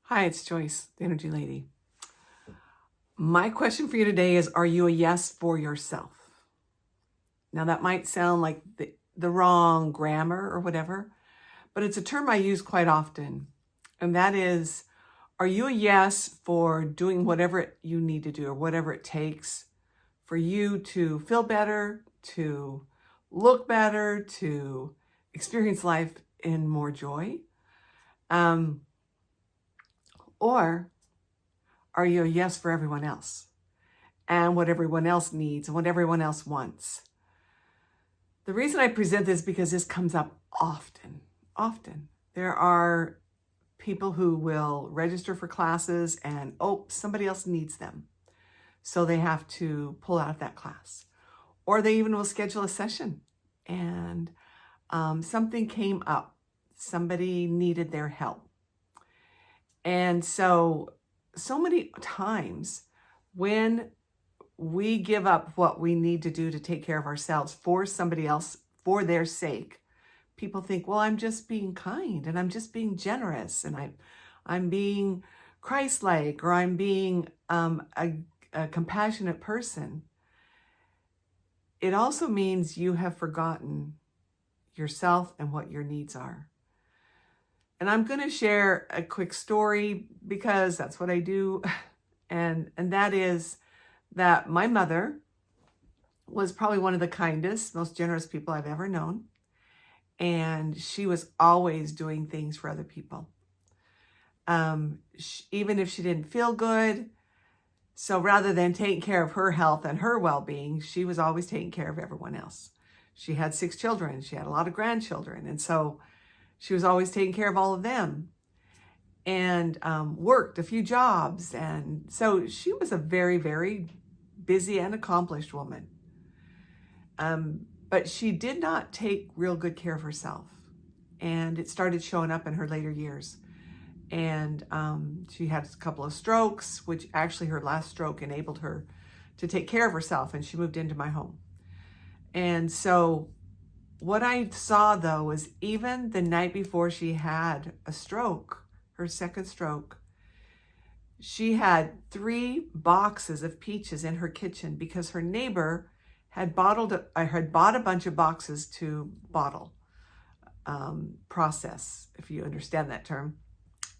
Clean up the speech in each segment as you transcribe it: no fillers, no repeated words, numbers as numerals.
Hi, it's Joyce, the Energy Lady. My question for you today is, are you a yes for yourself? Now, that might sound like the wrong grammar or whatever, but it's a term I use quite often. And that is, are you a yes for doing whatever you need to do or whatever it takes for you to feel better, to look better, to experience life in more joy? Or are you a yes for everyone else and what everyone else needs and what everyone else wants? The reason I present this because this comes up often. There are people who will register for classes and, somebody else needs them. So they have to pull out of that class. Or they even will schedule a session and something came up. Somebody needed their help. And so many times when we give up what we need to do to take care of ourselves for somebody else, for their sake, people think, well, I'm just being kind and I'm just being generous and I'm being Christ-like, or I'm being a compassionate person. It also means you have forgotten yourself and what your needs are. And I'm going to share a quick story because that's what I do. And that is that my mother was probably one of the kindest, most generous people I've ever known. And she was always doing things for other people. Even if she didn't feel good. So rather than taking care of her health and her well-being, she was always taking care of everyone else. She had 6 children. She had a lot of grandchildren. And so she was always taking care of all of them and worked a few jobs. And so she was a very, very busy and accomplished woman. But she did not take real good care of herself. And it started showing up in her later years. And she had a couple of strokes, which actually her last stroke enabled her to take care of herself. And she moved into my home. And so what I saw, though, was even the night before she had a stroke, her second stroke, she had 3 boxes of peaches in her kitchen because her neighbor had bought a bunch of boxes to bottle, process, if you understand that term.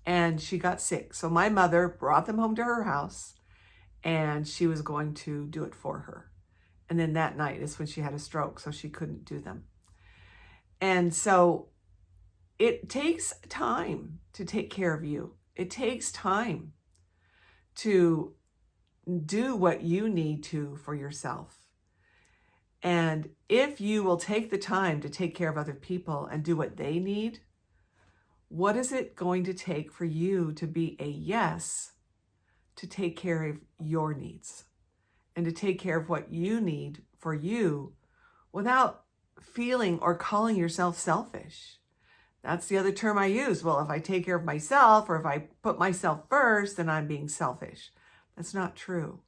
And she got sick. So my mother brought them home to her house and she was going to do it for her. And then that night is when she had a stroke, so she couldn't do them. And so it takes time to take care of you. It takes time to do what you need to for yourself. And if you will take the time to take care of other people and do what they need, what is it going to take for you to be a yes to take care of your needs and to take care of what you need for you without feeling or calling yourself selfish? That's the other term I use. Well, if I take care of myself or if I put myself first, then I'm being selfish. That's not true.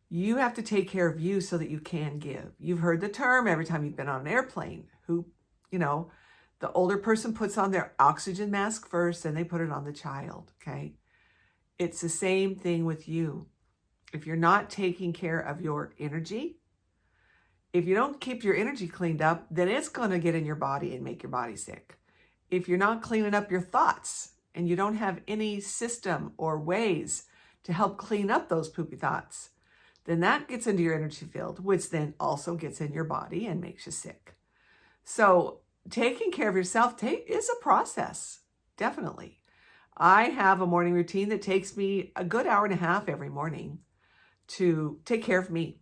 You have to take care of you so that you can give. You've heard the term every time you've been on an airplane. The older person puts on their oxygen mask first and they put it on the child, okay? It's the same thing with you. If you're not taking care of your energy, if you don't keep your energy cleaned up, then it's going to get in your body and make your body sick. If you're not cleaning up your thoughts and you don't have any system or ways to help clean up those poopy thoughts, then that gets into your energy field, which then also gets in your body and makes you sick. So taking care of yourself is a process, definitely. I have a morning routine that takes me a good hour and a half every morning to take care of me.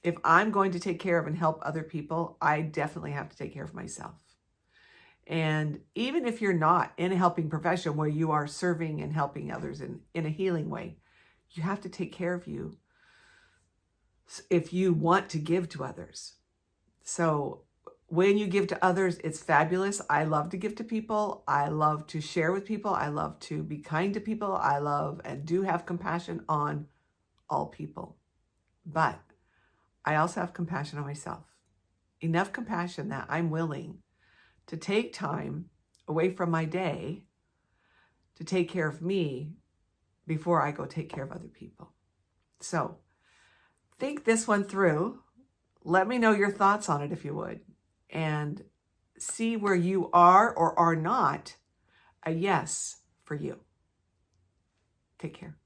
If I'm going to take care of and help other people, I definitely have to take care of myself. And even if you're not in a helping profession where you are serving and helping others in a healing way, you have to take care of you if you want to give to others. So when you give to others, it's fabulous. I love to give to people. I love to share with people. I love to be kind to people. I love and do have compassion on all people. But I also have compassion on myself. Enough compassion that I'm willing to take time away from my day to take care of me before I go take care of other people. So think this one through. Let me know your thoughts on it if you would, and see where you are or are not a yes for you. Take care.